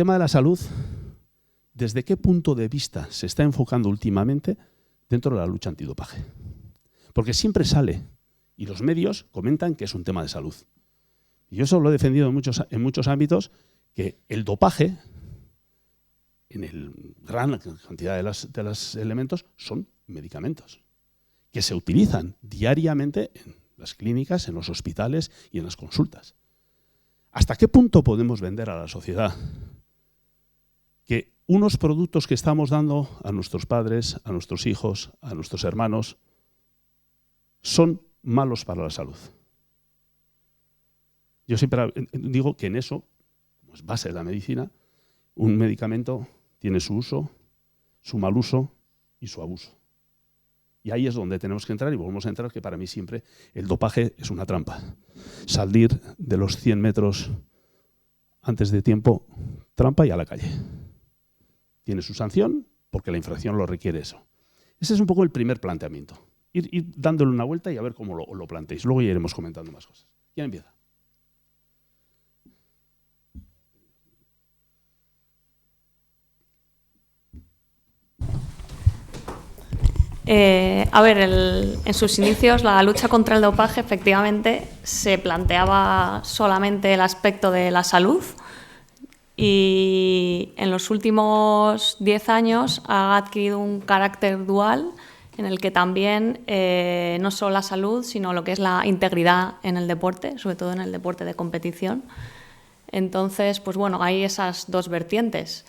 tema de la salud, ¿desde qué punto de vista se está enfocando últimamente dentro de la lucha antidopaje? Porque siempre sale, y los medios comentan que es un tema de salud. Y yo eso lo he defendido en muchos ámbitos, que el dopaje, en el gran cantidad de los elementos, son medicamentos que se utilizan diariamente en las clínicas, en los hospitales y en las consultas. ¿Hasta qué punto podemos vender a la sociedad que unos productos que estamos dando a nuestros padres, a nuestros hijos, a nuestros hermanos, son malos para la salud? Yo siempre digo que en eso, como es base de la medicina, un medicamento tiene su uso, su mal uso y su abuso. Y ahí es donde tenemos que entrar, y volvemos a entrar, que para mí siempre el dopaje es una trampa. Salir de los 100 metros antes de tiempo, trampa y a la calle. Tiene su sanción porque la infracción lo requiere eso. Ese es un poco el primer planteamiento. Ir dándole una vuelta y a ver cómo lo planteéis. Luego ya iremos comentando más cosas. ¿Quién empieza? A ver, en sus inicios la lucha contra el dopaje efectivamente se planteaba solamente el aspecto de la salud, y en los últimos 10 años ha adquirido un carácter dual en el que también no solo la salud, sino lo que es la integridad en el deporte, sobre todo en el deporte de competición. Entonces, pues bueno, hay esas dos vertientes.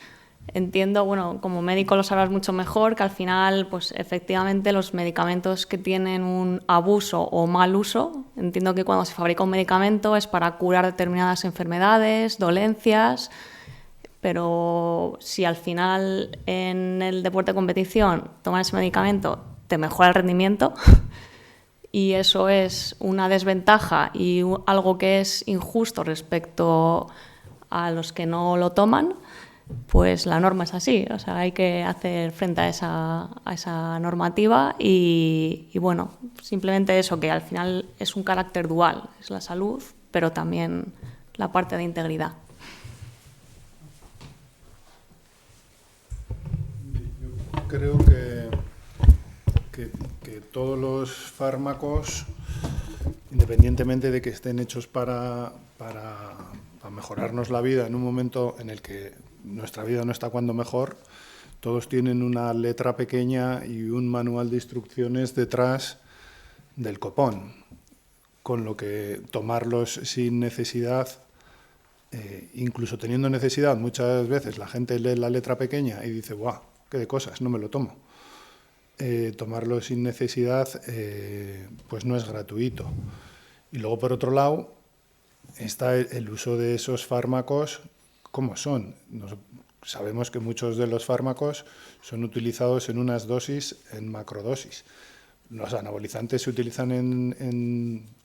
Entiendo, bueno, como médico lo sabrás mucho mejor, que al final, pues efectivamente los medicamentos que tienen un abuso o mal uso, entiendo que cuando se fabrica un medicamento es para curar determinadas enfermedades, dolencias, pero si al final en el deporte de competición tomar ese medicamento te mejora el rendimiento y eso es una desventaja y algo que es injusto respecto a los que no lo toman, pues la norma es así, o sea, hay que hacer frente a esa normativa y bueno, simplemente eso, que al final es un carácter dual, es la salud, pero también la parte de integridad. Yo creo que todos los fármacos, independientemente de que estén hechos para mejorarnos la vida en un momento en el que nuestra vida no está cuando mejor, todos tienen una letra pequeña y un manual de instrucciones detrás del copón, con lo que tomarlos sin necesidad, incluso teniendo necesidad, muchas veces la gente lee la letra pequeña y dice, ¡guau, qué de cosas, no me lo tomo! Tomarlo sin necesidad pues no es gratuito. Y luego, por otro lado, está el uso de esos fármacos. ¿Cómo son? Sabemos que muchos de los fármacos son utilizados en unas dosis, en macrodosis. Los anabolizantes se utilizan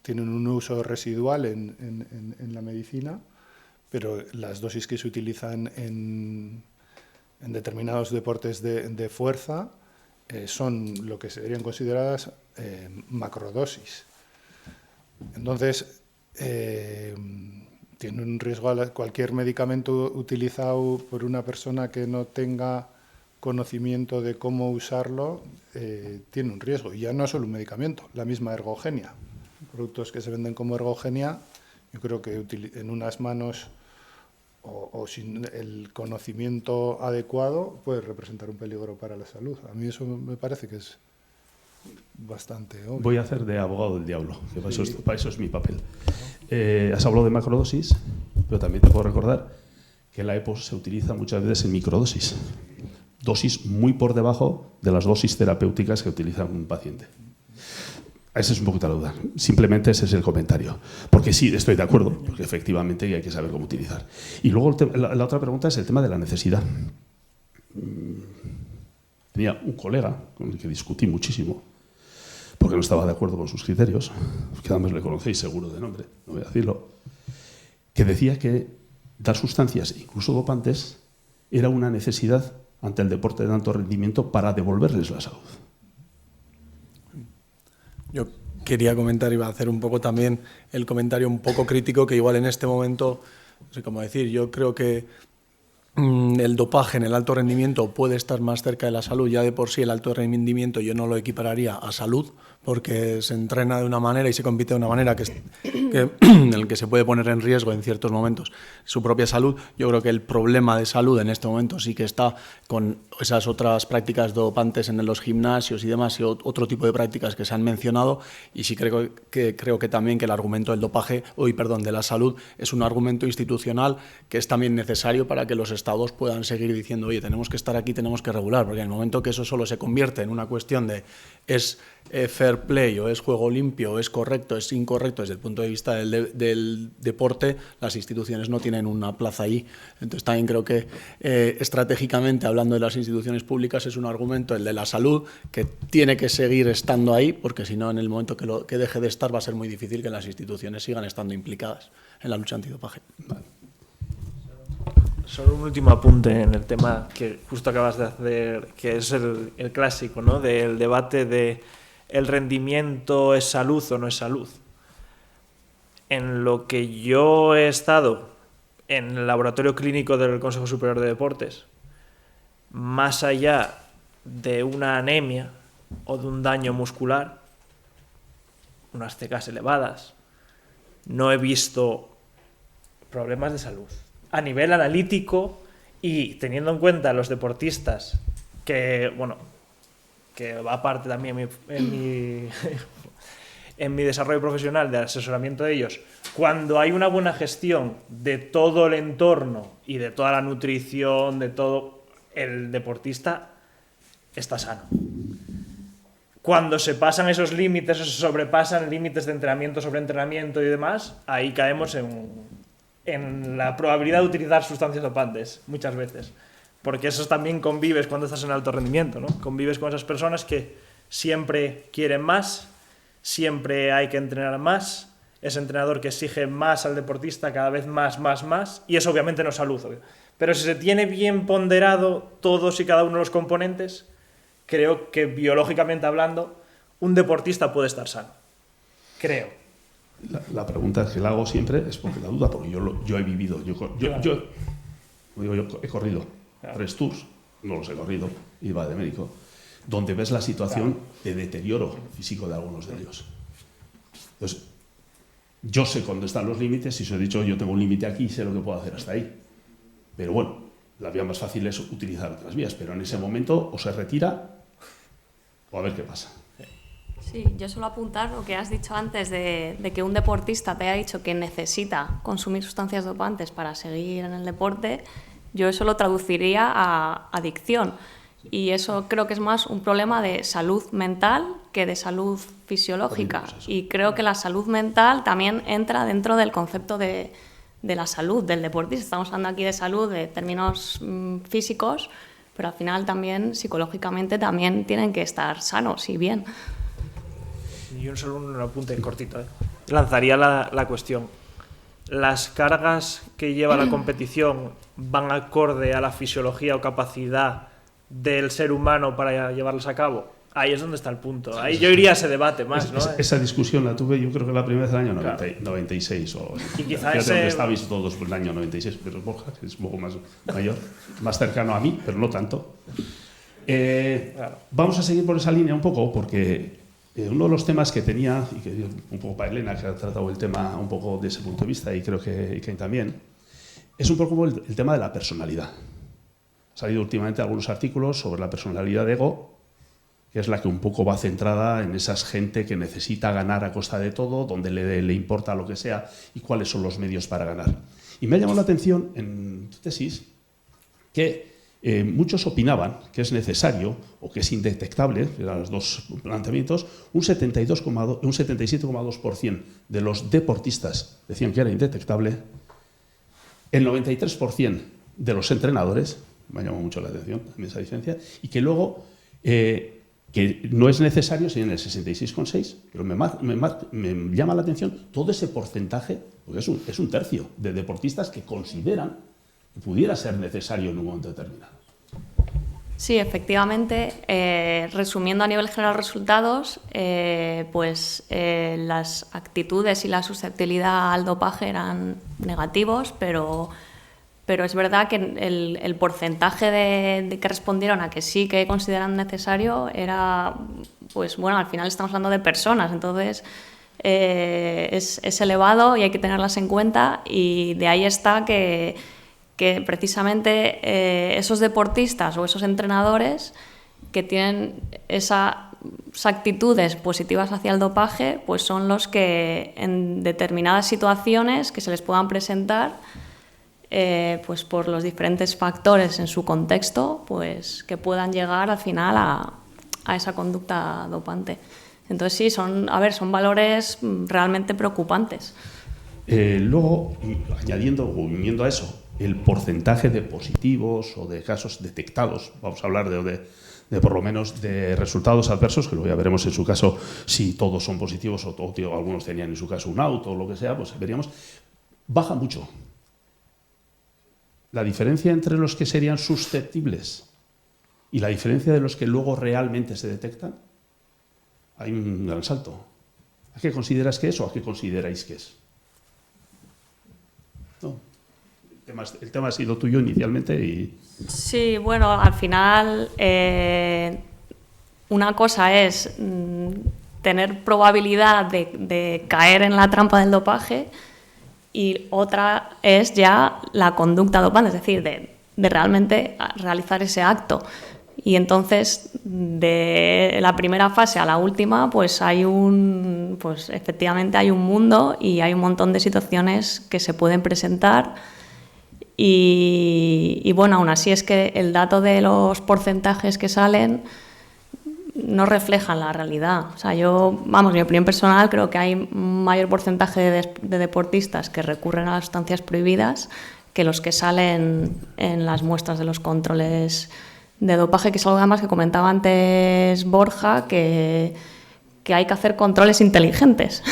tienen un uso residual en la medicina, pero las dosis que se utilizan en determinados deportes de fuerza son lo que serían consideradas macrodosis. Entonces, tiene un riesgo cualquier medicamento utilizado por una persona que no tenga conocimiento de cómo usarlo, tiene un riesgo. Y ya no solo un medicamento, la misma ergogenia. Productos que se venden como ergogenia, yo creo que en unas manos o sin el conocimiento adecuado puede representar un peligro para la salud. A mí eso me parece que es bastante obvio. Voy a hacer de abogado del diablo, que para eso es mi papel. Has hablado de macrodosis, pero también te puedo recordar que la EPO se utiliza muchas veces en microdosis, dosis muy por debajo de las dosis terapéuticas que utiliza un paciente. Esa es un poquito la duda. Simplemente ese es el comentario. Porque sí, estoy de acuerdo, porque efectivamente hay que saber cómo utilizar. Y luego la otra pregunta es el tema de la necesidad. Tenía un colega con el que discutí muchísimo, porque no estaba de acuerdo con sus criterios, que además le conocéis seguro de nombre, no voy a decirlo, que decía que dar sustancias, incluso dopantes, era una necesidad ante el deporte de alto rendimiento para devolverles la salud. Yo quería comentar, iba a hacer un poco también el comentario un poco crítico, que igual en este momento, no sé cómo decir, yo creo que el dopaje en el alto rendimiento puede estar más cerca de la salud. Ya de por sí el alto rendimiento yo no lo equipararía a salud, porque se entrena de una manera y se compite de una manera en el que se puede poner en riesgo en ciertos momentos su propia salud. Yo creo que el problema de salud en este momento sí que está con esas otras prácticas dopantes en los gimnasios y demás, y otro tipo de prácticas que se han mencionado, y sí creo que también que el argumento del dopaje, de la salud, es un argumento institucional que es también necesario para que los estados puedan seguir diciendo, oye, tenemos que estar aquí, tenemos que regular, porque en el momento que eso solo se convierte en una cuestión de es fair play, o es juego limpio, o es correcto, es incorrecto desde el punto de vista del deporte, las instituciones no tienen una plaza ahí. Entonces también creo que estratégicamente, hablando de las instituciones públicas, es un argumento, el de la salud, que tiene que seguir estando ahí, porque si no, en el momento que deje de estar, va a ser muy difícil que las instituciones sigan estando implicadas en la lucha antidopaje. Vale. Solo un último apunte en el tema que justo acabas de hacer, que es el clásico, ¿no?, del debate de ¿el rendimiento es salud o no es salud? En lo que yo he estado en el laboratorio clínico del Consejo Superior de Deportes, más allá de una anemia o de un daño muscular, unas CKs elevadas, no he visto problemas de salud. A nivel analítico y teniendo en cuenta los deportistas que aparte también en mi desarrollo profesional de asesoramiento de ellos, cuando hay una buena gestión de todo el entorno y de toda la nutrición, de todo, el deportista está sano. Cuando se pasan esos límites, o se sobrepasan límites de entrenamiento, sobreentrenamiento y demás, ahí caemos en la probabilidad de utilizar sustancias dopantes, muchas veces. Porque eso también convives cuando estás en alto rendimiento, ¿no? Convives con esas personas que siempre quieren más, siempre hay que entrenar más, ese entrenador que exige más al deportista, cada vez más, y eso obviamente no es salud. Pero si se tiene bien ponderado todos y cada uno de los componentes, creo que biológicamente hablando, un deportista puede estar sano. Creo. La pregunta que la hago siempre es porque la duda, porque yo he vivido, yo he corrido 3 tours, no los he corrido, iba de médico, donde ves la situación de deterioro físico de algunos de ellos. Entonces, yo sé dónde están los límites, y os he dicho, yo tengo un límite aquí y sé lo que puedo hacer hasta ahí. Pero bueno, la vía más fácil es utilizar otras vías, pero en ese momento o se retira o a ver qué pasa. Sí, yo suelo apuntar lo que has dicho antes de que un deportista te haya dicho que necesita consumir sustancias dopantes para seguir en el deporte. Yo eso lo traduciría a adicción, y eso creo que es más un problema de salud mental que de salud fisiológica, y creo que la salud mental también entra dentro del concepto de la salud del deportista. Estamos hablando aquí de salud de términos físicos, pero al final también psicológicamente también tienen que estar sanos y bien. Yo solo un apunte cortito. Lanzaría la cuestión. ¿Las cargas que lleva la competición van acorde a la fisiología o capacidad del ser humano para llevarlas a cabo? Ahí es donde está el punto. Ahí yo iría a ese debate más, ¿no? Esa discusión la tuve, yo creo que la primera vez del año 96. Y quizá que estabais todos por el año 96, pero Borja, que es un poco más mayor, más cercano a mí, pero no tanto. Claro. Vamos a seguir por esa línea un poco, porque uno de los temas que tenía, y que un poco para Elena, que ha tratado el tema un poco de ese punto de vista, y creo que también, es un poco el tema de la personalidad. Ha salido últimamente algunos artículos sobre la personalidad de ego, que es la que un poco va centrada en esa gente que necesita ganar a costa de todo, donde le importa lo que sea y cuáles son los medios para ganar. Y me ha llamado la atención en tu tesis que muchos opinaban que es necesario o que es indetectable, eran los dos planteamientos, un 77,2% de los deportistas decían que era indetectable, el 93% de los entrenadores, me ha llamado mucho la atención también esa diferencia, y que luego que no es necesario, sería en el 66,6%, pero me llama la atención todo ese porcentaje, porque es un tercio de deportistas que consideran que pudiera ser necesario en un momento determinado. Sí, efectivamente, resumiendo a nivel general resultados, las actitudes y la susceptibilidad al dopaje eran negativos, pero pero es verdad que el porcentaje de que respondieron a que sí que consideran necesario era, pues bueno, al final estamos hablando de personas, entonces es elevado y hay que tenerlas en cuenta, y de ahí está que precisamente esos deportistas o esos entrenadores que tienen esas actitudes positivas hacia el dopaje, pues son los que en determinadas situaciones que se les puedan presentar, pues por los diferentes factores en su contexto, pues que puedan llegar al final a esa conducta dopante. Entonces sí, son valores realmente preocupantes. Luego, añadiendo o uniendo a eso, el porcentaje de positivos o de casos detectados, vamos a hablar de por lo menos de resultados adversos, que luego ya veremos en su caso si todos son positivos o algunos tenían en su caso un auto o lo que sea, pues veríamos, baja mucho. La diferencia entre los que serían susceptibles y la diferencia de los que luego realmente se detectan, hay un gran salto. ¿A qué consideras que es o a qué consideráis que es? No. El tema ha sido tuyo inicialmente y... Sí, bueno, al final una cosa es tener probabilidad de caer en la trampa del dopaje, y otra es ya la conducta dopante, es decir, de realmente realizar ese acto. Y entonces, de la primera fase a la última, pues efectivamente hay un mundo y hay un montón de situaciones que se pueden presentar. Y bueno, aún así es que el dato de los porcentajes que salen no reflejan la realidad. O sea, mi opinión personal, creo que hay un mayor porcentaje de deportistas que recurren a las sustancias prohibidas que los que salen en las muestras de los controles de dopaje, que es algo además que comentaba antes Borja, que hay que hacer controles inteligentes.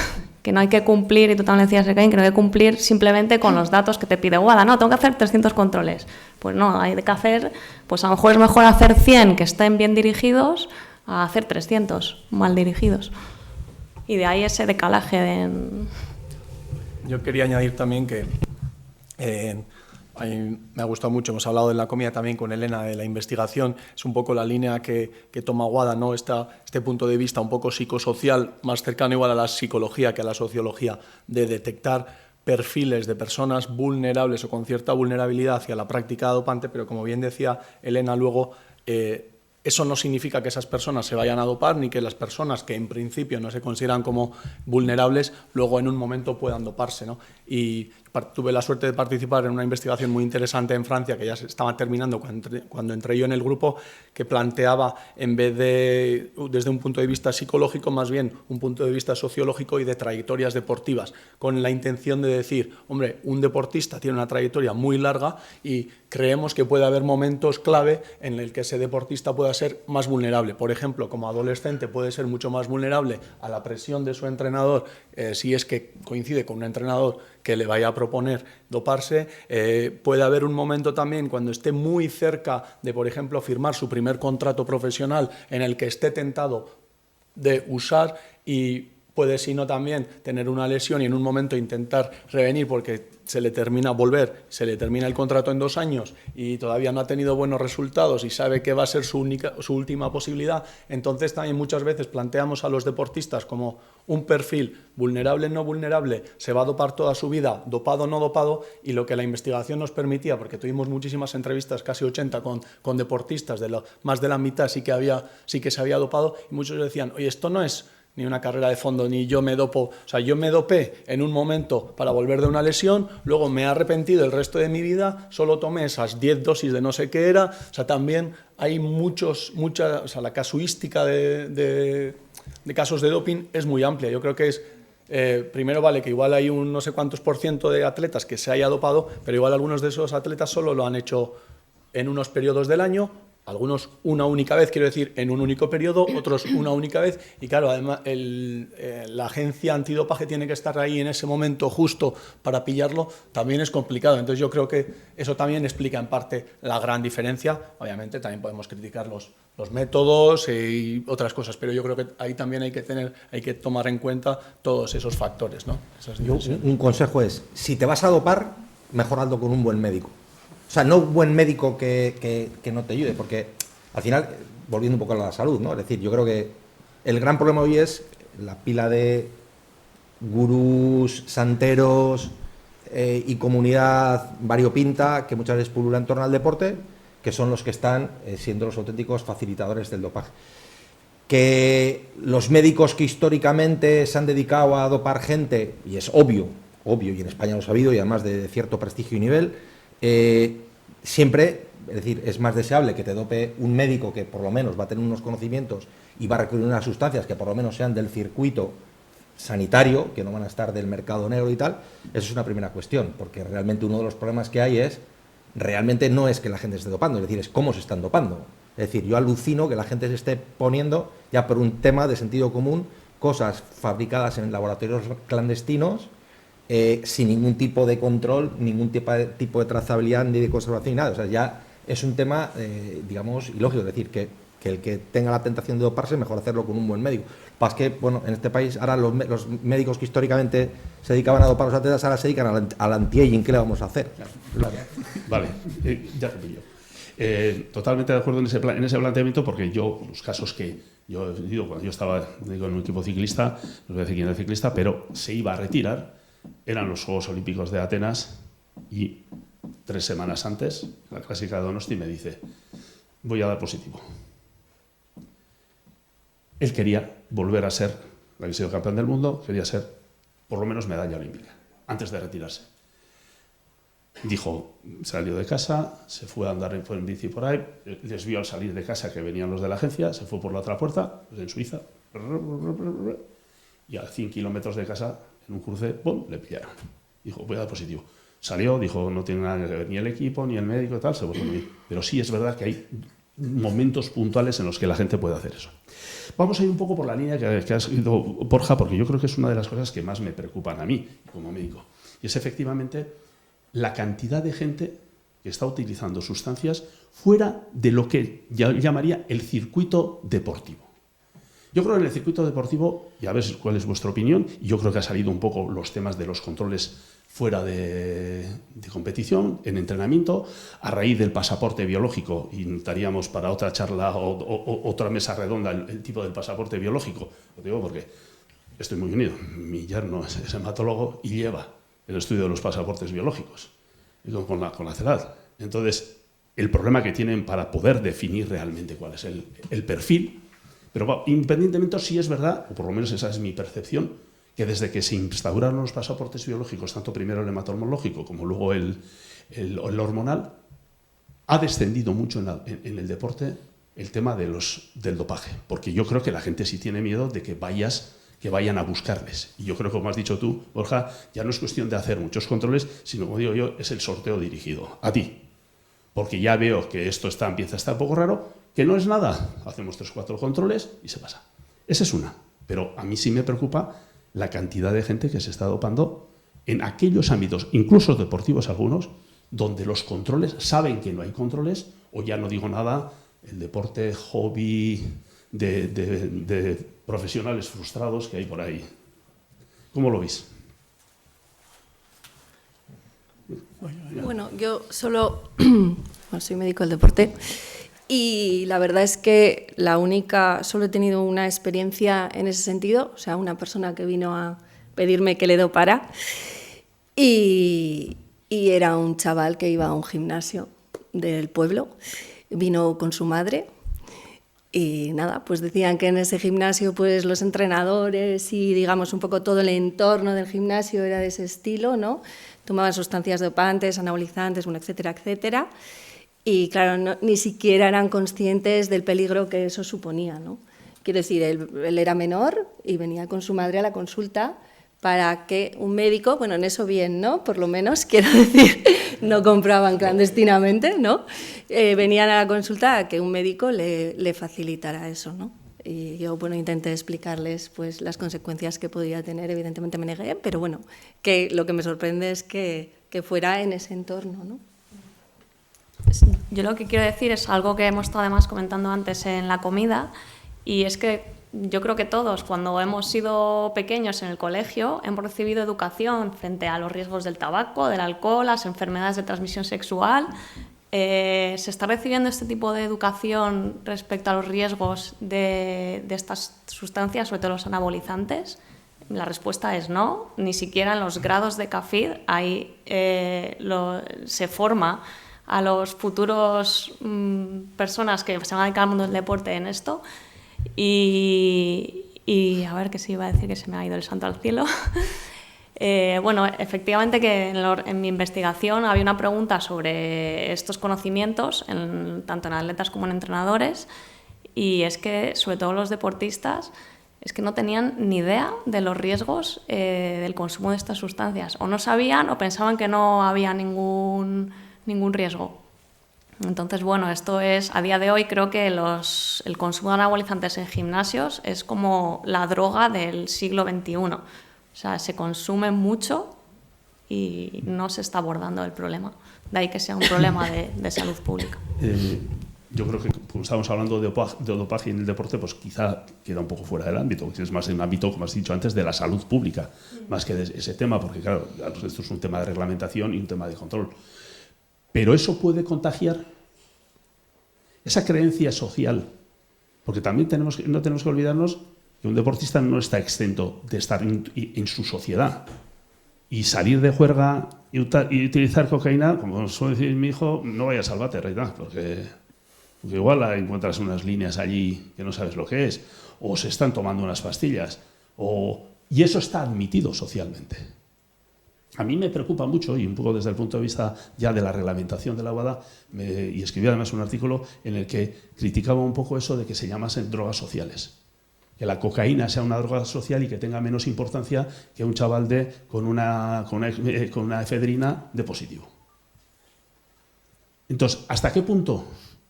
Que no hay que cumplir, y tú también decías, que no hay que cumplir simplemente con los datos que te pide WADA. No, tengo que hacer 300 controles. Pues no, hay que hacer, pues a lo mejor es mejor hacer 100 que estén bien dirigidos a hacer 300 mal dirigidos. Y de ahí ese decalaje Yo quería añadir también que me ha gustado mucho, hemos hablado en la comida también con Elena de la investigación, es un poco la línea que toma WADA, ¿no? Este punto de vista un poco psicosocial, más cercano igual a la psicología que a la sociología, de detectar perfiles de personas vulnerables o con cierta vulnerabilidad hacia la práctica dopante, pero como bien decía Elena luego, eso no significa que esas personas se vayan a dopar, ni que las personas que en principio no se consideran como vulnerables luego en un momento puedan doparse, ¿no? Y tuve la suerte de participar en una investigación muy interesante en Francia, que ya se estaba terminando cuando entré yo en el grupo, que planteaba, en vez de desde un punto de vista psicológico, más bien un punto de vista sociológico y de trayectorias deportivas, con la intención de decir, hombre, un deportista tiene una trayectoria muy larga y creemos que puede haber momentos clave en el que ese deportista pueda ser más vulnerable. Por ejemplo, como adolescente puede ser mucho más vulnerable a la presión de su entrenador, si es que coincide con un entrenador que le vaya a proponer doparse. Puede haber un momento también cuando esté muy cerca de, por ejemplo, firmar su primer contrato profesional en el que esté tentado de usar, y puede, si no, también tener una lesión y en un momento intentar revenir porque se le termina el contrato en 2 años y todavía no ha tenido buenos resultados y sabe que va a ser su última posibilidad. Entonces también muchas veces planteamos a los deportistas como un perfil vulnerable, no vulnerable, se va a dopar toda su vida, dopado, no dopado, y lo que la investigación nos permitía, porque tuvimos muchísimas entrevistas, casi 80 con deportistas, más de la mitad sí que se había dopado, y muchos decían, oye, esto no es ni una carrera de fondo, ni yo me dopo. O sea, yo me dopé en un momento para volver de una lesión, luego me he arrepentido el resto de mi vida, solo tomé esas 10 dosis de no sé qué era. O sea, también hay o sea, la casuística de casos de doping es muy amplia. Yo creo que es, primero vale que igual hay un no sé cuántos % de atletas que se haya dopado, pero igual algunos de esos atletas solo lo han hecho en unos periodos del año, algunos una única vez, quiero decir, en un único periodo, otros una única vez, y claro, además la agencia antidopaje tiene que estar ahí en ese momento justo para pillarlo, también es complicado. Entonces yo creo que eso también explica en parte la gran diferencia. Obviamente también podemos criticar los métodos y otras cosas, pero yo creo que ahí también hay que tomar en cuenta todos esos factores, ¿no? Un consejo es, si te vas a dopar, mejor hazlo con un buen médico. sea, no un buen médico que no te ayude, porque al final, volviendo un poco a la salud, ¿no? Es decir, yo creo que el gran problema hoy es la pila de gurús, santeros y comunidad variopinta que muchas veces pulula en torno al deporte, que son los que están siendo los auténticos facilitadores del dopaje. Que los médicos que históricamente se han dedicado a dopar gente, y es obvio, y en España lo ha sabido, y además de cierto prestigio y nivel, siempre, es decir, es más deseable que te dope un médico que por lo menos va a tener unos conocimientos y va a recurrir a unas sustancias que por lo menos sean del circuito sanitario, que no van a estar del mercado negro y tal. Eso es una primera cuestión, porque realmente uno de los problemas que hay es, realmente no es que la gente esté dopando, es decir, es cómo se están dopando. Es decir, yo alucino que la gente se esté poniendo, ya por un tema de sentido común, cosas fabricadas en laboratorios clandestinos, sin ningún tipo de control, ningún tipo de trazabilidad ni de conservación ni nada. O sea, ya es un tema, digamos, ilógico. Es decir, que el que tenga la tentación de doparse, mejor hacerlo con un buen médico. Pasa que, bueno, en este país ahora los médicos que históricamente se dedicaban a dopar a los atletas ahora se dedican al anti-aging. ¿Qué le vamos a hacer? Claro. Vale, ya te pillo. Totalmente de acuerdo en ese planteamiento, porque los casos que yo he vivido cuando yo estaba en un equipo ciclista, no voy a decir quién era ciclista, pero se iba a retirar, eran los Juegos Olímpicos de Atenas y 3 semanas antes, la clásica de Donosti, me dice, voy a dar positivo. Él quería volver a ser, había sido campeón del mundo, quería ser por lo menos medalla olímpica, antes de retirarse. Dijo, salió de casa, se fue a andar en bici por ahí, les vio al salir de casa que venían los de la agencia, se fue por la otra puerta, en Suiza, y a 100 kilómetros de casa, en un cruce, ¡pum!, le pillaron. Dijo, voy a dar positivo. Salió, dijo, no tiene nada que ver ni el equipo, ni el médico y tal, se volvió a ir. Pero sí es verdad que hay momentos puntuales en los que la gente puede hacer eso. Vamos a ir un poco por la línea que ha seguido Borja, porque yo creo que es una de las cosas que más me preocupan a mí como médico. Y es efectivamente la cantidad de gente que está utilizando sustancias fuera de lo que yo llamaría el circuito deportivo. Yo creo que en el circuito deportivo, y a ver cuál es vuestra opinión, y yo creo que ha salido un poco los temas de los controles fuera de competición, en entrenamiento, a raíz del pasaporte biológico, y necesitaríamos para otra charla o otra mesa redonda el tipo del pasaporte biológico. Lo digo porque estoy muy unido. Mi yerno es hematólogo y lleva el estudio de los pasaportes biológicos con la CELAD. Entonces, el problema que tienen para poder definir realmente cuál es el perfil, pero independientemente sí es verdad, o por lo menos esa es mi percepción, que desde que se instauraron los pasaportes biológicos, tanto primero el hematológico como luego el hormonal, ha descendido mucho en el deporte el tema del dopaje, porque yo creo que la gente sí tiene miedo de que vayan a buscarles. Y yo creo que, como has dicho tú, Borja, ya no es cuestión de hacer muchos controles, sino, como digo yo, es el sorteo dirigido a ti. Porque ya veo que esto empieza a estar un poco raro, que no es nada. Hacemos 3 o 4 controles y se pasa. Esa es una. Pero a mí sí me preocupa la cantidad de gente que se está dopando en aquellos ámbitos, incluso deportivos algunos, donde los controles saben que no hay controles, o ya no digo nada, el deporte hobby de profesionales frustrados que hay por ahí. ¿Cómo lo veis? Bueno, yo solo soy médico del deporte y la verdad es que solo he tenido una experiencia en ese sentido, o sea, una persona que vino a pedirme que le dopara y era un chaval que iba a un gimnasio del pueblo, vino con su madre. Y nada, pues decían que en ese gimnasio pues los entrenadores y digamos un poco todo el entorno del gimnasio era de ese estilo, ¿no? Tomaban sustancias dopantes, anabolizantes, bueno, etcétera, etcétera. Y claro, ni siquiera eran conscientes del peligro que eso suponía, ¿no? Quiero decir, él era menor y venía con su madre a la consulta para que un médico, bueno, en eso bien, ¿no? Por lo menos, quiero decir, no compraban clandestinamente, ¿no? Venían a la consulta a que un médico le facilitara eso, ¿no? Y yo, bueno, intenté explicarles pues, las consecuencias que podía tener, evidentemente me negué, pero bueno, que lo que me sorprende es que fuera en ese entorno, ¿no? Yo lo que quiero decir es algo que hemos estado además comentando antes en la comida, y es que yo creo que todos, cuando hemos sido pequeños en el colegio, hemos recibido educación frente a los riesgos del tabaco, del alcohol, las enfermedades de transmisión sexual. ¿Se está recibiendo este tipo de educación respecto a los riesgos de estas sustancias, sobre todo los anabolizantes? La respuesta es no. Ni siquiera en los grados de CAFID ahí se forma a los futuros personas que se van a dedicar al mundo del deporte en esto. Y a ver, ¿qué se iba a decir? Que se me ha ido el santo al cielo. Bueno, efectivamente que en mi investigación había una pregunta sobre estos conocimientos, tanto en atletas como en entrenadores, y es que, sobre todo los deportistas, es que no tenían ni idea de los riesgos del consumo de estas sustancias. O no sabían o pensaban que no había ningún riesgo. Entonces, bueno, esto es, a día de hoy creo que el consumo de anabolizantes en gimnasios es como la droga del siglo XXI. O sea, se consume mucho y no se está abordando el problema. De ahí que sea un problema de salud pública. Yo creo que, como estamos hablando de dopaje en el deporte, pues quizá queda un poco fuera del ámbito, que es más en un ámbito, como has dicho antes, de la salud pública, más que de ese tema, porque claro, esto es un tema de reglamentación y un tema de control. Pero eso puede contagiar esa creencia social, porque también no tenemos que olvidarnos que un deportista no está exento de estar en su sociedad. Y salir de juerga y utilizar cocaína, como suele decir mi hijo, no vayas al váter, ¿verdad? Porque igual encuentras unas líneas allí que no sabes lo que es, o se están tomando unas pastillas, y eso está admitido socialmente. A mí me preocupa mucho, y un poco desde el punto de vista ya de la reglamentación de la WADA, y escribí además un artículo en el que criticaba un poco eso de que se llamasen drogas sociales. Que la cocaína sea una droga social y que tenga menos importancia que un chaval con una efedrina de positivo. Entonces, ¿hasta qué punto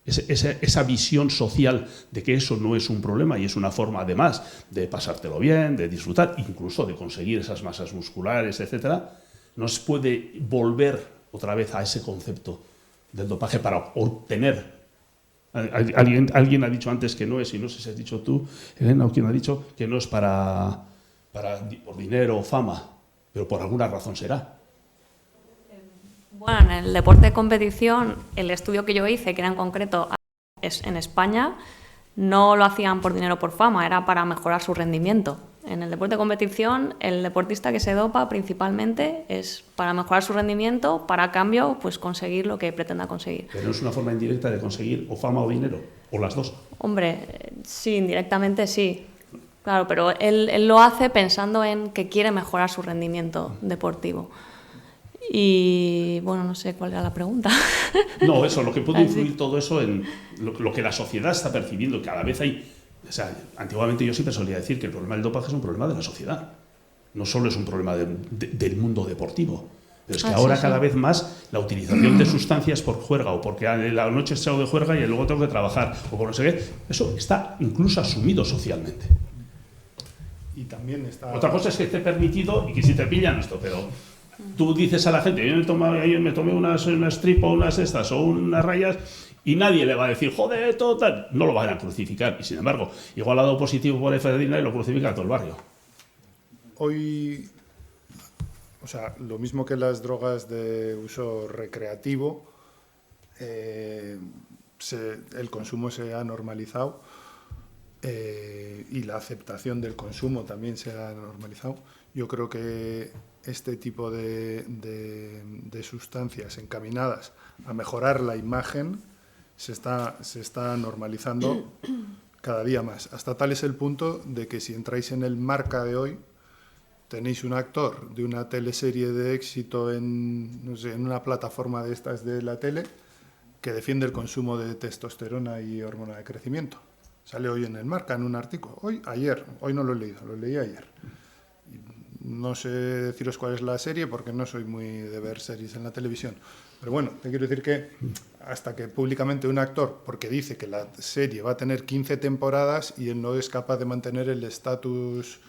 esa visión social de que eso no es un problema y es una forma, además, de pasártelo bien, de disfrutar, incluso de conseguir esas masas musculares, etcétera, nos puede volver otra vez a ese concepto del dopaje para obtener? Alguien ha dicho antes que no es, y no sé si has dicho tú, Elena, o quién ha dicho, que no es por dinero o fama, pero por alguna razón será. Bueno, en el deporte de competición, el estudio que yo hice, que era en concreto en España, no lo hacían por dinero o por fama, era para mejorar su rendimiento. En el deporte de competición, el deportista que se dopa principalmente es para mejorar su rendimiento, para a cambio pues conseguir lo que pretenda conseguir. Pero no es una forma indirecta de conseguir o fama o dinero, o las dos. Hombre, sí, indirectamente sí. Claro, pero él lo hace pensando en que quiere mejorar su rendimiento deportivo. Y bueno, no sé cuál era la pregunta. No, eso, lo que puede influir todo eso en lo que la sociedad está percibiendo. Cada vez hay... O sea, antiguamente yo siempre solía decir que el problema del dopaje es un problema de la sociedad. No solo es un problema del mundo deportivo. Pero es que ahora cada vez más la utilización de sustancias por juerga, o porque a la noche he estado de juerga y luego tengo que trabajar, o por no sé qué, eso está incluso asumido socialmente. Y también está... Otra cosa es que esté permitido y que si te pillan esto, pero tú dices a la gente, yo me tomé unas strip o unas estas o unas rayas, y nadie le va a decir, joder, todo tal. No lo van a crucificar. Y sin embargo, igual ha dado positivo por efedrina y lo crucifica a todo el barrio. Hoy, o sea, lo mismo que las drogas de uso recreativo, el consumo se ha normalizado y la aceptación del consumo también se ha normalizado. Yo creo que este tipo de sustancias encaminadas a mejorar la imagen se está normalizando cada día más. Hasta tal es el punto de que si entráis en el Marca de hoy, tenéis un actor de una teleserie de éxito en una plataforma de estas de la tele que defiende el consumo de testosterona y hormona de crecimiento. Sale hoy en el Marca, en un artículo. Hoy no lo he leído, lo leí ayer. No sé deciros cuál es la serie porque no soy muy de ver series en la televisión. Pero bueno, te quiero decir que hasta que públicamente un actor, porque dice que la serie va a tener 15 temporadas y él no es capaz de mantener el estatus,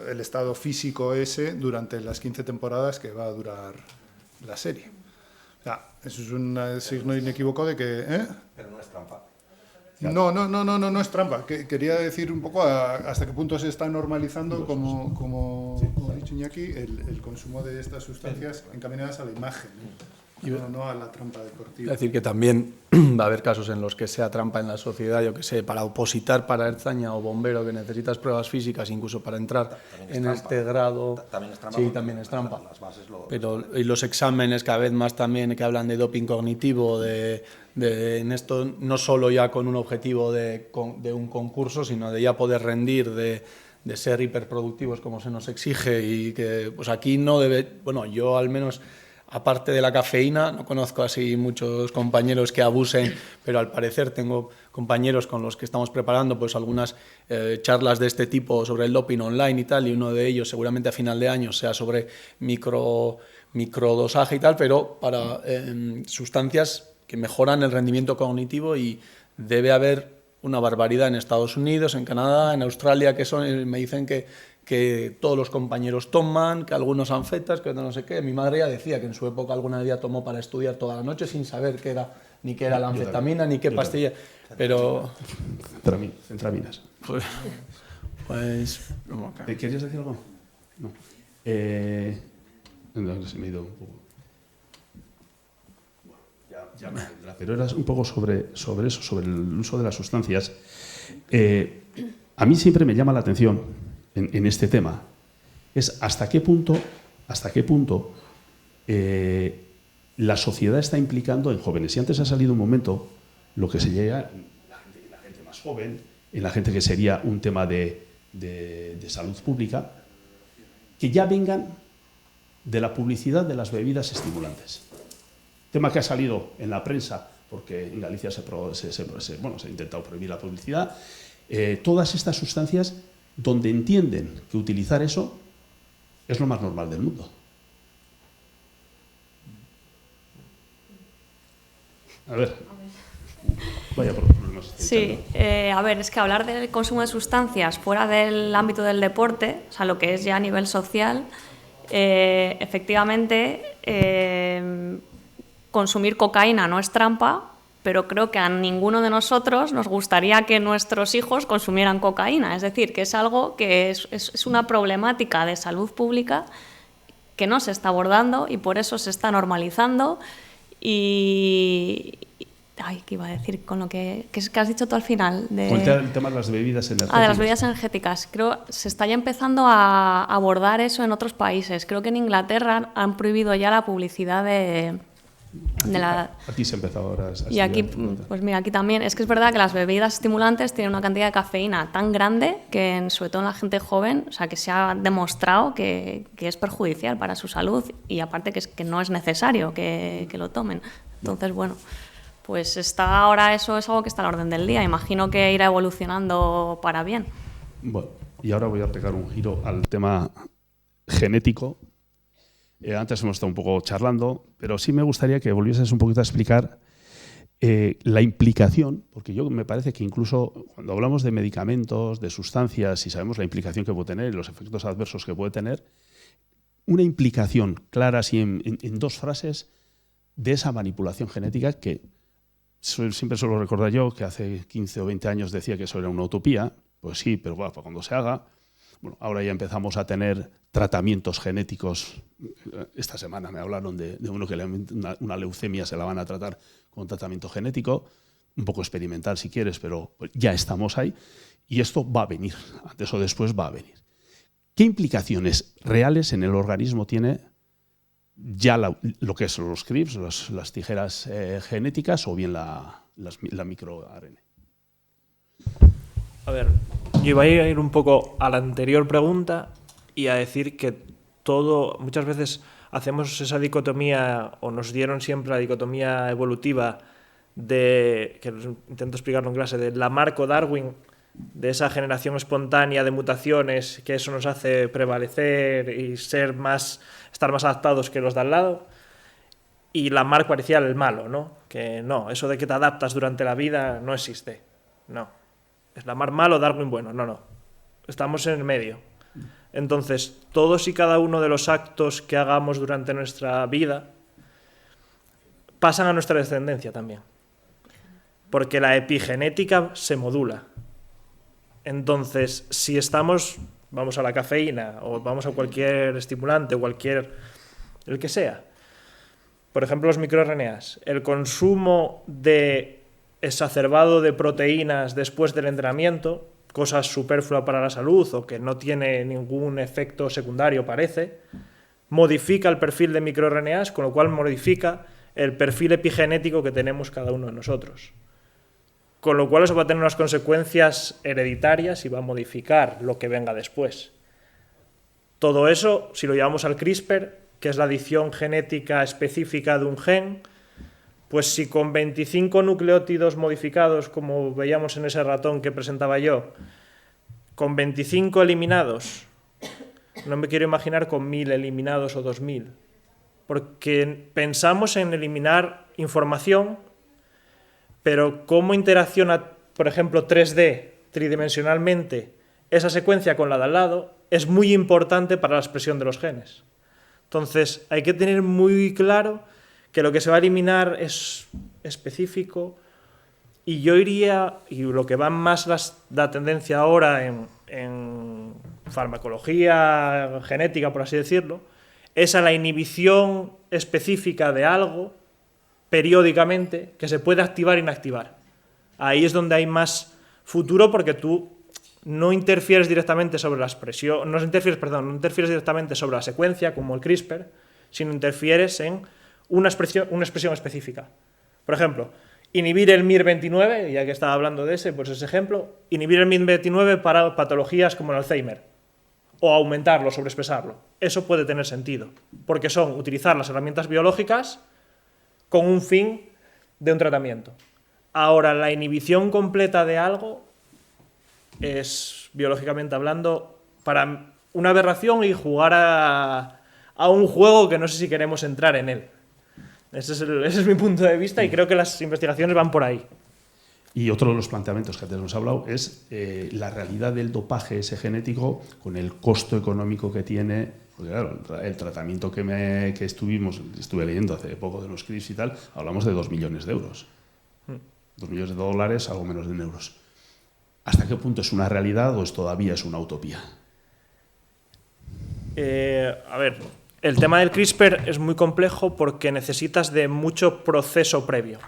el estado físico ese durante las 15 temporadas que va a durar la serie. O sea, eso es un signo inequívoco de que... Pero no es trampa. No es trampa. Quería decir un poco hasta qué punto se está normalizando, como ha dicho Iñaki, el consumo de estas sustancias encaminadas a la imagen, no a la trampa deportiva. Es decir, que también va a haber casos en los que sea trampa en la sociedad, yo que sé, para opositar para Ertzaina o bombero, que necesitas pruebas físicas, incluso para entrar en este grado. También es trampa. Sí, también es trampa. Las bases Pero y los exámenes cada vez más también que hablan de doping cognitivo, en esto no solo ya con un objetivo de un concurso, sino de ya poder rendir, de ser hiperproductivos como se nos exige, y que pues aquí no debe, bueno, yo al menos, aparte de la cafeína, no conozco así muchos compañeros que abusen, pero al parecer tengo compañeros con los que estamos preparando pues algunas charlas de este tipo sobre el doping online y tal, y uno de ellos seguramente a final de año sea sobre microdosaje y tal, pero para sustancias que mejoran el rendimiento cognitivo, y debe haber una barbaridad en Estados Unidos, en Canadá, en Australia, me dicen que todos los compañeros toman, que algunos anfetas, que no sé qué. Mi madre ya decía que en su época alguna día tomó para estudiar toda la noche sin saber ni qué era la anfetamina, ni qué pastilla, pero... Centraminas. Pues ¿Querías decir algo? No. No, se me ha ido un poco. Ya me vendrá, pero era un poco sobre eso, sobre el uso de las sustancias. A mí siempre me llama la atención en este tema, es hasta qué punto la sociedad está implicando en jóvenes. Y antes ha salido un momento lo que se llega en la gente más joven, en la gente que sería un tema de salud pública, que ya vengan de la publicidad de las bebidas estimulantes. Tema que ha salido en la prensa, porque en Galicia se ha intentado prohibir la publicidad. Todas estas sustancias donde entienden que utilizar eso es lo más normal del mundo. A ver. Vaya problemas. Sí, a ver, es que hablar del consumo de sustancias fuera del ámbito del deporte, o sea, lo que es ya a nivel social, efectivamente, consumir cocaína no es trampa, pero creo que a ninguno de nosotros nos gustaría que nuestros hijos consumieran cocaína. Es decir, que es algo que es una problemática de salud pública que no se está abordando y por eso se está normalizando. ¿Qué iba a decir con lo que has dicho tú al final? El tema de las bebidas energéticas. De las bebidas energéticas. Creo que se está ya empezando a abordar eso en otros países. Creo que en Inglaterra han prohibido ya la publicidad Aquí se ha empezado ahora. Y aquí, pues mira, aquí también. Es que es verdad que las bebidas estimulantes tienen una cantidad de cafeína tan grande que, sobre todo en la gente joven, o sea, que se ha demostrado que es perjudicial para su salud, y aparte que no es necesario que lo tomen. Entonces, bueno, pues ahora eso es algo que está a la orden del día. Imagino que irá evolucionando para bien. Bueno, y ahora voy a pegar un giro al tema genético. Antes hemos estado un poco charlando, pero sí me gustaría que volvieses un poquito a explicar la implicación, porque yo me parece que incluso cuando hablamos de medicamentos, de sustancias, y sabemos la implicación que puede tener y los efectos adversos que puede tener, una implicación clara, así en dos frases, de esa manipulación genética que siempre suelo recordar yo, que hace 15 o 20 años decía que eso era una utopía. Pues sí, pero bueno, cuando se haga... Bueno, ahora ya empezamos a tener tratamientos genéticos. Esta semana me hablaron de uno que una leucemia se la van a tratar con tratamiento genético, un poco experimental si quieres, pero ya estamos ahí. Y esto va a venir, antes o después va a venir. ¿Qué implicaciones reales en el organismo tiene ya lo que son los CRISPR, las tijeras genéticas, o bien la microARN? A ver, yo iba a ir un poco a la anterior pregunta y a decir que muchas veces hacemos esa dicotomía, o nos dieron siempre la dicotomía evolutiva que intento explicarlo en clase, de Lamarck o Darwin, de esa generación espontánea de mutaciones, que eso nos hace prevalecer y estar más adaptados que los de al lado. Y Lamarck parecía el malo, ¿no? Que no, eso de que te adaptas durante la vida no existe. No. Es Lamarck malo, Darwin bueno. No. Estamos en el medio. Entonces, todos y cada uno de los actos que hagamos durante nuestra vida pasan a nuestra descendencia también. porque la epigenética se modula. Entonces, si vamos a la cafeína o vamos a cualquier estimulante o el que sea, por ejemplo los microRNAs, el consumo exacerbado de proteínas después del entrenamiento, cosa superflua para la salud o que no tiene ningún efecto secundario, parece, modifica el perfil de microRNAs, con lo cual modifica el perfil epigenético que tenemos cada uno de nosotros. Con lo cual eso va a tener unas consecuencias hereditarias y va a modificar lo que venga después. Todo eso, si lo llevamos al CRISPR, que es la edición genética específica de un gen, pues si con 25 nucleótidos modificados, como veíamos en ese ratón que presentaba yo, con 25 eliminados, no me quiero imaginar con 1000 eliminados o 2000, porque pensamos en eliminar información, pero cómo interacciona, por ejemplo, 3D, tridimensionalmente, esa secuencia con la de al lado, es muy importante para la expresión de los genes. Entonces, hay que tener muy claro que lo que se va a eliminar es específico, y yo iría, y lo que va más la tendencia ahora en farmacología genética, por así decirlo, es a la inhibición específica de algo periódicamente que se puede activar e inactivar. Ahí es donde hay más futuro, porque tú no interfieres directamente sobre la expresión, no interfieres directamente sobre la secuencia, como el CRISPR, sino interfieres en una expresión específica. Por ejemplo, inhibir el MIR29, ya que estaba hablando de ese ejemplo, inhibir el MIR29 para patologías como el Alzheimer, o aumentarlo, sobreexpresarlo. Eso puede tener sentido, porque son utilizar las herramientas biológicas con un fin de un tratamiento. Ahora, la inhibición completa de algo es, biológicamente hablando, para una aberración y jugar a un juego que no sé si queremos entrar en él. Ese es mi punto de vista, y creo que las investigaciones van por ahí. Y otro de los planteamientos que antes nos ha hablado es la realidad del dopaje ese genético con el costo económico que tiene. Porque claro, el tratamiento que estuve leyendo hace poco de los CRISPR y tal, hablamos de 2 millones de euros. 2 millones de dólares, algo menos de euros. ¿Hasta qué punto es una realidad o todavía es una utopía? A ver, el tema del CRISPR es muy complejo porque necesitas de mucho proceso previo.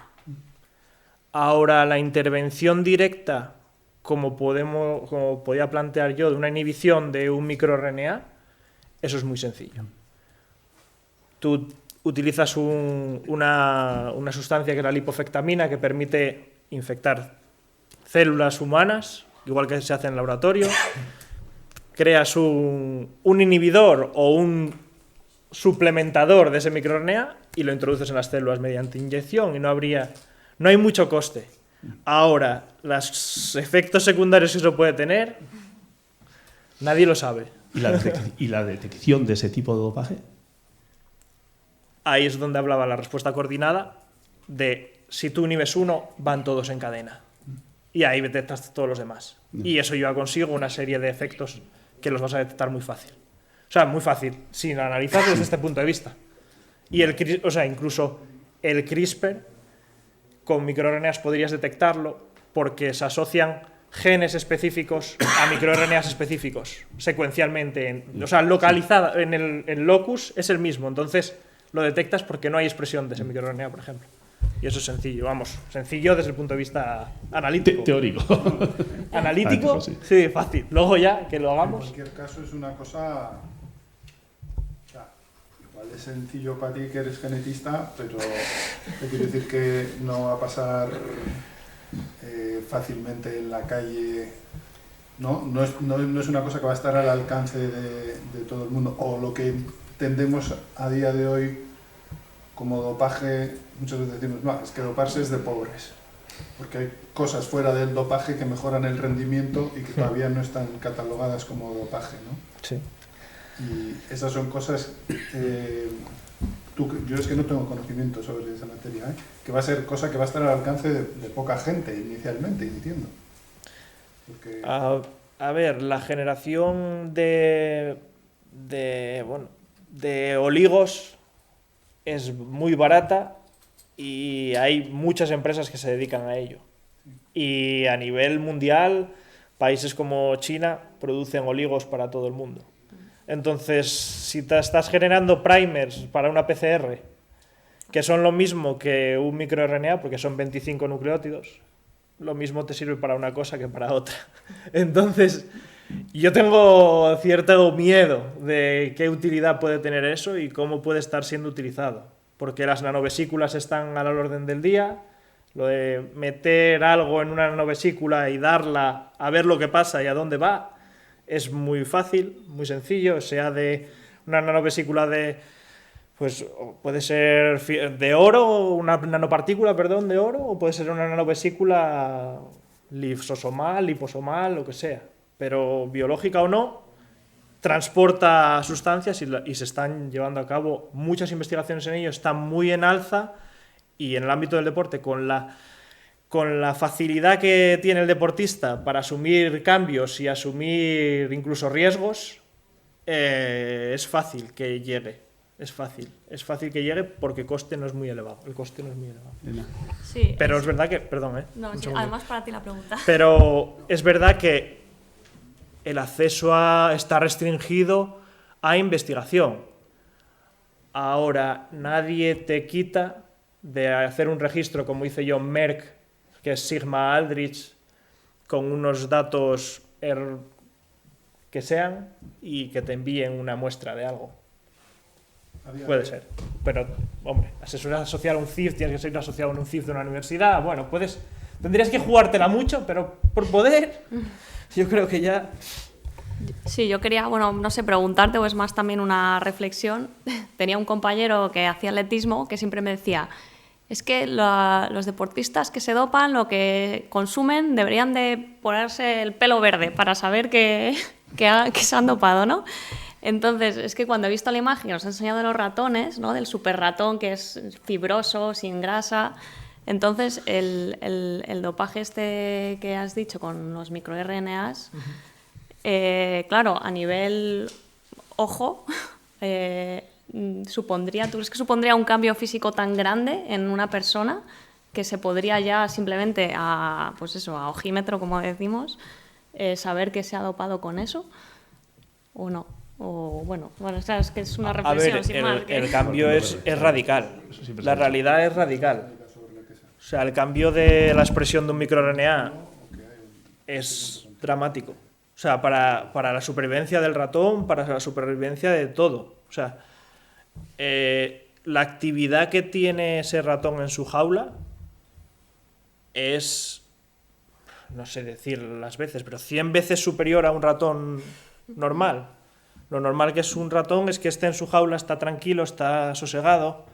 Ahora, la intervención directa, como podía plantear yo, de una inhibición de un microRNA, eso es muy sencillo. Tú utilizas una sustancia que es la lipofectamina, que permite infectar células humanas, igual que se hace en el laboratorio. Creas un inhibidor o un suplementador de ese microRNA y lo introduces en las células mediante inyección, y no hay mucho coste. Ahora, los efectos secundarios que eso puede tener, nadie lo sabe. ¿Y la detección de ese tipo de dopaje? Ahí es donde hablaba la respuesta coordinada de si tú inhibes uno, van todos en cadena. Y ahí detectas todos los demás. Y eso lleva consigo una serie de efectos que los vas a detectar muy fácil. O sea, muy fácil, sin analizar desde este punto de vista. Y incluso el CRISPR con microRNAs podrías detectarlo porque se asocian genes específicos a microRNAs específicos, secuencialmente. Localizada en el locus es el mismo, entonces lo detectas porque no hay expresión de ese microRNA, por ejemplo. Y eso es sencillo, sencillo desde el punto de vista analítico. Teórico. Analítico, sí, fácil. Luego ya que lo hagamos. En cualquier caso es una cosa... igual es sencillo para ti que eres genetista, pero te quiero decir que no va a pasar fácilmente en la calle. No es una cosa que va a estar al alcance de todo el mundo. O lo que entendemos a día de hoy como dopaje, muchas veces decimos, no, es que doparse es de pobres, porque hay cosas fuera del dopaje que mejoran el rendimiento y que todavía no están catalogadas como dopaje, ¿no? Sí. Y esas son cosas, yo es que no tengo conocimiento sobre esa materia, que va a ser cosa que va a estar al alcance de poca gente inicialmente, entiendo. Porque... A ver, la generación de oligos es muy barata y hay muchas empresas que se dedican a ello. Y a nivel mundial, países como China producen oligos para todo el mundo. Entonces, si te estás generando primers para una PCR, que son lo mismo que un microRNA, porque son 25 nucleótidos, lo mismo te sirve para una cosa que para otra. Entonces, yo tengo cierto miedo de qué utilidad puede tener eso y cómo puede estar siendo utilizado. Porque las nanovesículas están al orden del día. Lo de meter algo en una nanovesícula y darla a ver lo que pasa y a dónde va es muy fácil, muy sencillo, sea de una nanovesícula de, pues puede ser de oro, una nanopartícula, perdón, de oro, o puede ser una nanovesícula lisosomal, liposomal, lo que sea, pero biológica o no, transporta sustancias y se están llevando a cabo muchas investigaciones en ello, están muy en alza, y en el ámbito del deporte, con la facilidad que tiene el deportista para asumir cambios y asumir incluso riesgos, es fácil que llegue. Es fácil que llegue porque el coste no es muy elevado. Sí, Pero es verdad que... Perdón, No, sí, además para ti la pregunta. Pero es verdad que el acceso está restringido a investigación. Ahora, nadie te quita de hacer un registro, como hice yo en Merck, que es Sigma Aldrich, con unos datos que sean y que te envíen una muestra de algo. Puede ser. Pero, hombre, asesorar asociado a un CIF, tienes que ser asociado a un CIF de una universidad. Bueno, tendrías que jugártela mucho, pero por poder, yo creo que ya... Sí, yo quería, no sé, preguntarte, o es más también una reflexión. Tenía un compañero que hacía atletismo que siempre me decía: es que los deportistas que se dopan, lo que consumen, deberían de ponerse el pelo verde para saber que se han dopado, ¿no? Entonces, es que cuando he visto la imagen que os he enseñado de los ratones, ¿no? Del super ratón que es fibroso, sin grasa, entonces el dopaje este que has dicho con los microRNAs, claro, a nivel ojo, ¿tú crees que supondría un cambio físico tan grande en una persona que se podría ya simplemente a ojímetro, como decimos, saber que se ha dopado con eso o no? O es que es una reflexión sin más. El cambio es radical. La realidad es radical. O sea, el cambio de la expresión de un microRNA es dramático. O sea, para la supervivencia del ratón, para la supervivencia de todo. O sea, la actividad que tiene ese ratón en su jaula es, no sé decir las veces, pero 100 veces superior a un ratón normal. Lo normal que es un ratón es que esté en su jaula, está tranquilo, está sosegado.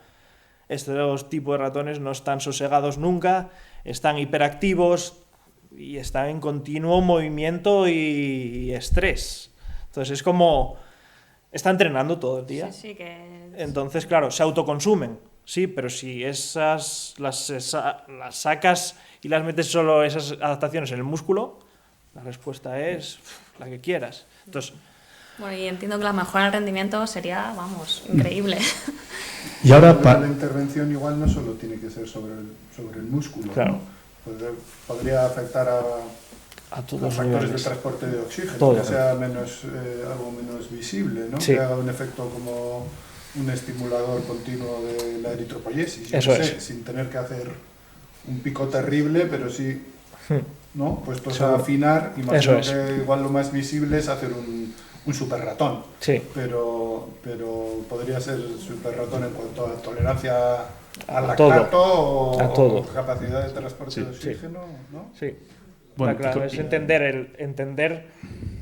Estos tipos de ratones no están sosegados nunca, están hiperactivos y están en continuo movimiento y estrés. Entonces es como... Está entrenando todo el día. Sí, que... Entonces, claro, se autoconsumen, sí, pero si esas las sacas y las metes solo esas adaptaciones en el músculo, la respuesta es la que quieras. Entonces... y entiendo que la mejora del rendimiento sería, increíble. Y ahora la intervención igual no solo tiene que ser sobre el músculo, claro, ¿no? Podría afectar a todos los factores de transporte de oxígeno, todo, que sea algo menos visible, ¿no? Sí. Que haga un efecto como un estimulador continuo de la eritropoyesis, sin tener que hacer un pico terrible, pero sí, ¿no? Puestos a afinar, imagino que igual lo más visible es hacer un super ratón, sí. pero podría ser super ratón en cuanto a tolerancia al lactato o capacidad de transporte de oxígeno, ¿no? Sí. Claro, es entender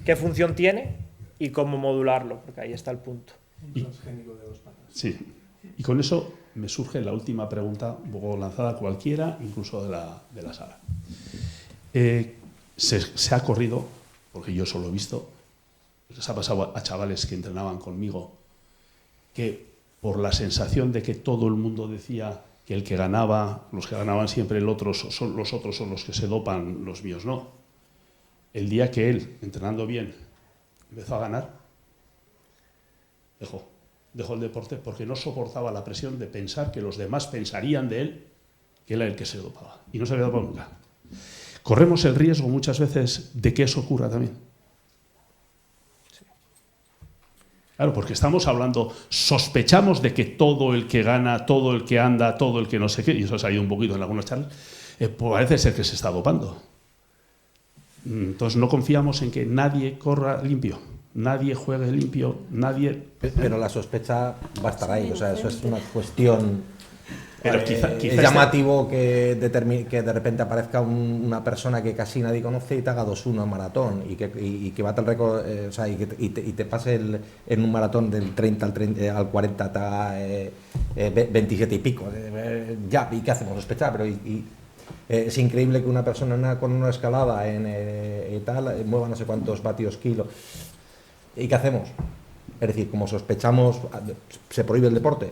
qué función tiene y cómo modularlo, porque ahí está el punto. Sí, y con eso me surge la última pregunta, un poco lanzada a cualquiera, incluso de la sala. Se ha corrido, porque yo solo he visto, les ha pasado a chavales que entrenaban conmigo, que por la sensación de que todo el mundo decía que el que ganaba, los que ganaban siempre los otros son los que se dopan, los míos no. El día que él, entrenando bien, empezó a ganar, dejó el deporte porque no soportaba la presión de pensar que los demás pensarían de él que él era el que se dopaba. Y no se había dopado nunca. Corremos el riesgo muchas veces de que eso ocurra también. Claro, porque estamos hablando, sospechamos de que todo el que gana, todo el que anda, todo el que no sé qué, y eso se ha ido un poquito en algunas charlas, pues parece ser que se está dopando. Entonces no confiamos en que nadie corra limpio, nadie juegue limpio, nadie... Pero la sospecha va a estar ahí, o sea, eso es una cuestión... Pero quizá es llamativo que de repente aparezca una persona que casi nadie conoce y te haga 2-1 en maratón y que bata el récord, o sea, y te pase en un maratón del 30 al 40 te haga 27 y pico. Ya, ¿y qué hacemos? Sospechar, pero es increíble que una persona con una escalada y tal mueva no sé cuántos vatios kilo. ¿Y qué hacemos? Es decir, como sospechamos, ¿se prohíbe el deporte?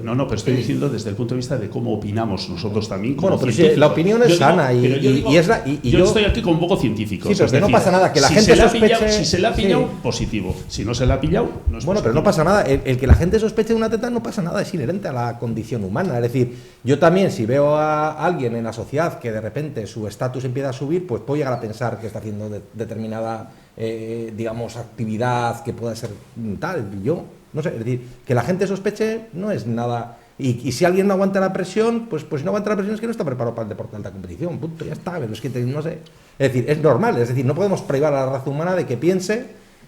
No, pero estoy diciendo desde el punto de vista de cómo opinamos nosotros también. Bueno, pero si la opinión es sana yo estoy aquí como un poco científico. Sí, pero que no pasa nada, que la gente sospeche... Si se le ha pillado, positivo. Si no se le ha pillado, no es bueno, positivo. pero no pasa nada. El que la gente sospeche de una teta no pasa nada, es inherente a la condición humana. Es decir, yo también, si veo a alguien en la sociedad que de repente su estatus empieza a subir, pues puedo llegar a pensar que está haciendo determinada, digamos, actividad que pueda ser tal. Yo... No sé, es decir, que la gente sospeche no es nada. Y si alguien no aguanta la presión, pues si no aguanta la presión es que no está preparado para el deporte de alta competición. Punto, ya está. Pero es que no sé. Es decir, es normal. Es decir, no podemos privar a la raza humana de que piense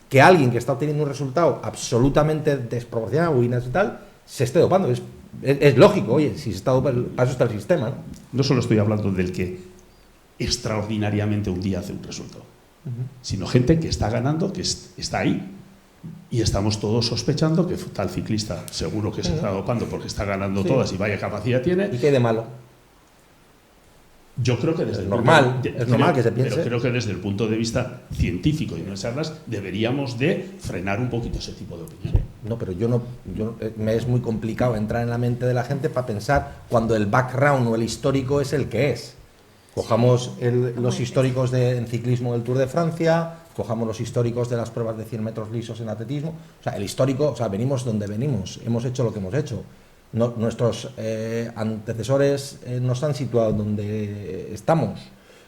que alguien que está obteniendo un resultado absolutamente desproporcionado o inacceptable se esté dopando. Es lógico, oye, si se está dopando, para eso está el sistema, ¿no? No solo estoy hablando del que extraordinariamente un día hace un resultado, sino gente que está ganando, que está ahí. Y estamos todos sospechando que tal ciclista seguro que se está dopando porque está ganando todas y vaya capacidad tiene. ¿Y qué hay de malo? Yo creo que desde es normal que se piense. Pero creo que desde el punto de vista científico y no de charlas deberíamos de frenar un poquito ese tipo de opinión. No, pero me es muy complicado entrar en la mente de la gente para pensar cuando el background o el histórico es el que es. Cojamos los históricos en ciclismo del Tour de Francia, cojamos los históricos de las pruebas de 100 metros lisos en atletismo. O sea, el histórico, o sea, venimos donde venimos, hemos hecho lo que hemos hecho. Nuestros antecesores nos han situado donde estamos.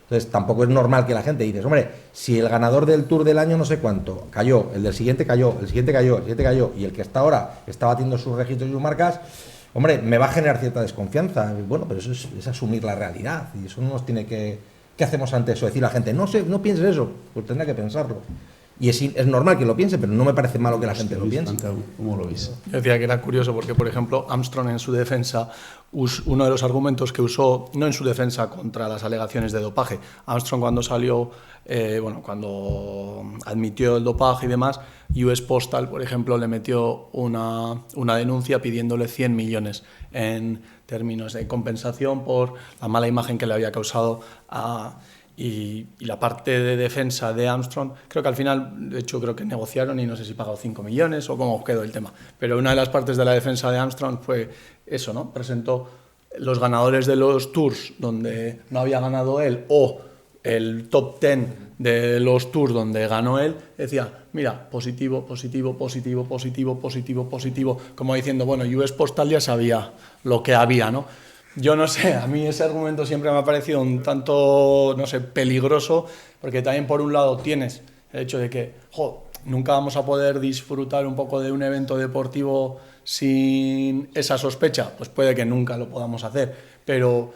Entonces, tampoco es normal que la gente dice, hombre, si el ganador del Tour del año no sé cuánto cayó, el del siguiente cayó, el siguiente cayó, el siguiente cayó, y el que está ahora está batiendo sus registros y sus marcas, hombre, me va a generar cierta desconfianza. Bueno, pero eso es asumir la realidad, y eso no nos tiene que... ¿Qué hacemos ante eso? Decir a la gente, no pienses eso, pues tendrá que pensarlo. Y es normal que lo piense, pero no me parece malo que la gente lo piense. ¿Cómo lo veis? Yo decía que era curioso porque, por ejemplo, Armstrong en su defensa, uno de los argumentos que usó, no en su defensa contra las alegaciones de dopaje, Armstrong cuando salió, cuando admitió el dopaje y demás, US Postal, por ejemplo, le metió una denuncia pidiéndole 100 millones en términos de compensación por la mala imagen que le había causado y la parte de defensa de Armstrong, creo que al final, de hecho, creo que negociaron y no sé si pagó 5 millones o cómo quedó el tema. Pero una de las partes de la defensa de Armstrong fue eso, ¿no? Presentó los ganadores de los Tours donde no había ganado él o el top 10 de los Tours donde ganó él, decía, mira, positivo, positivo, positivo, positivo, positivo, positivo, como diciendo, bueno, US Postal ya sabía lo que había, ¿no? Yo no sé, a mí ese argumento siempre me ha parecido un tanto, no sé, peligroso, porque también por un lado tienes el hecho de que, nunca vamos a poder disfrutar un poco de un evento deportivo sin esa sospecha, pues puede que nunca lo podamos hacer, pero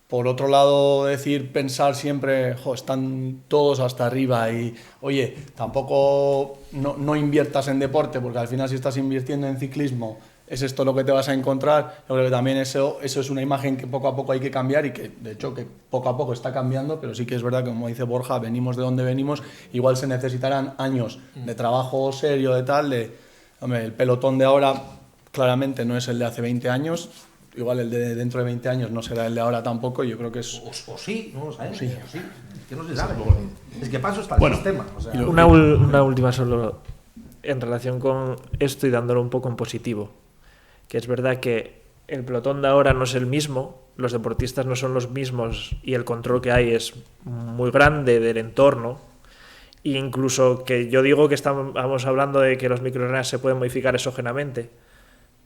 por otro lado pensar siempre, están todos hasta arriba y, oye, tampoco no inviertas en deporte, porque al final si estás invirtiendo en ciclismo, es esto lo que te vas a encontrar. Yo creo que también eso es una imagen que poco a poco hay que cambiar y que de hecho que poco a poco está cambiando, pero sí que es verdad que, como dice Borja, venimos de donde venimos, igual se necesitarán años de trabajo serio, hombre, el pelotón de ahora claramente no es el de hace 20 años, igual el de dentro de 20 años no será el de ahora tampoco, yo creo que es... O sí, no lo sabemos. Sí. Que no se sabe. Es que paso está el sistema. O sea, una última solo en relación con esto y dándolo un poco en positivo. Que es verdad que el pelotón de ahora no es el mismo, los deportistas no son los mismos y el control que hay es muy grande del entorno. E incluso que yo digo que estamos hablando de que los microRNAs se pueden modificar exógenamente,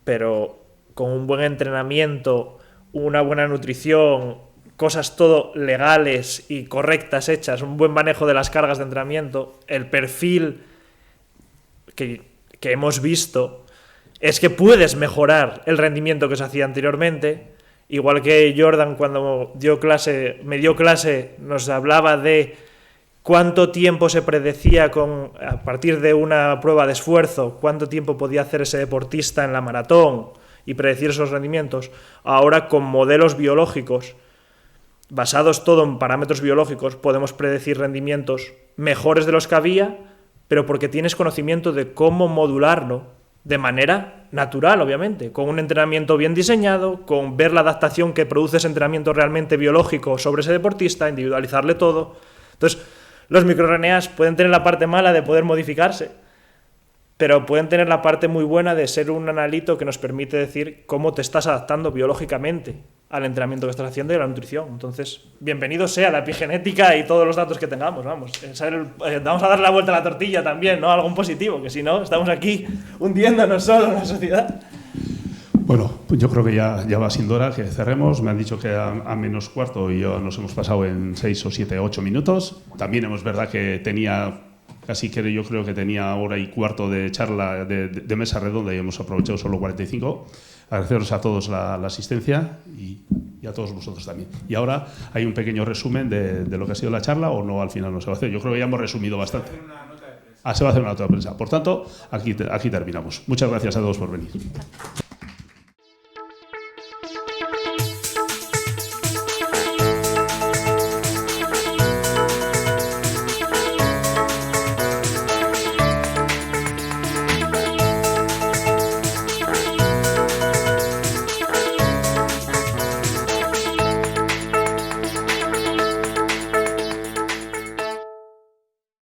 pero con un buen entrenamiento, una buena nutrición, cosas todo legales y correctas hechas, un buen manejo de las cargas de entrenamiento, el perfil que hemos visto es que puedes mejorar el rendimiento que se hacía anteriormente. Igual que Jordan, cuando me dio clase, nos hablaba de cuánto tiempo se predecía a partir de una prueba de esfuerzo, cuánto tiempo podía hacer ese deportista en la maratón y predecir esos rendimientos. Ahora, con modelos biológicos, basados todo en parámetros biológicos, podemos predecir rendimientos mejores de los que había, pero porque tienes conocimiento de cómo modularlo de manera natural, obviamente, con un entrenamiento bien diseñado, con ver la adaptación que produce ese entrenamiento realmente biológico sobre ese deportista, individualizarle todo. Entonces, los microRNAs pueden tener la parte mala de poder modificarse, pero pueden tener la parte muy buena de ser un analito que nos permite decir cómo te estás adaptando biológicamente al entrenamiento que estás haciendo y a la nutrición. Entonces, bienvenido sea la epigenética y todos los datos que tengamos, vamos. Vamos a darle la vuelta a la tortilla también, ¿no? Algo positivo, que si no, estamos aquí hundiéndonos solo en la sociedad. Bueno, pues yo creo que ya va siendo hora que cerremos. Me han dicho que a menos cuarto y nos hemos pasado en 6 o 7, 8 minutos. También es verdad que yo creo que tenía hora y cuarto de charla de mesa redonda y hemos aprovechado solo 45. Agradeceros a todos la asistencia y a todos vosotros también. Y ahora hay un pequeño resumen de lo que ha sido la charla, o no, al final no se va a hacer. Yo creo que ya hemos resumido bastante. Se va a hacer una nota de prensa. Por tanto, aquí terminamos. Muchas gracias a todos por venir.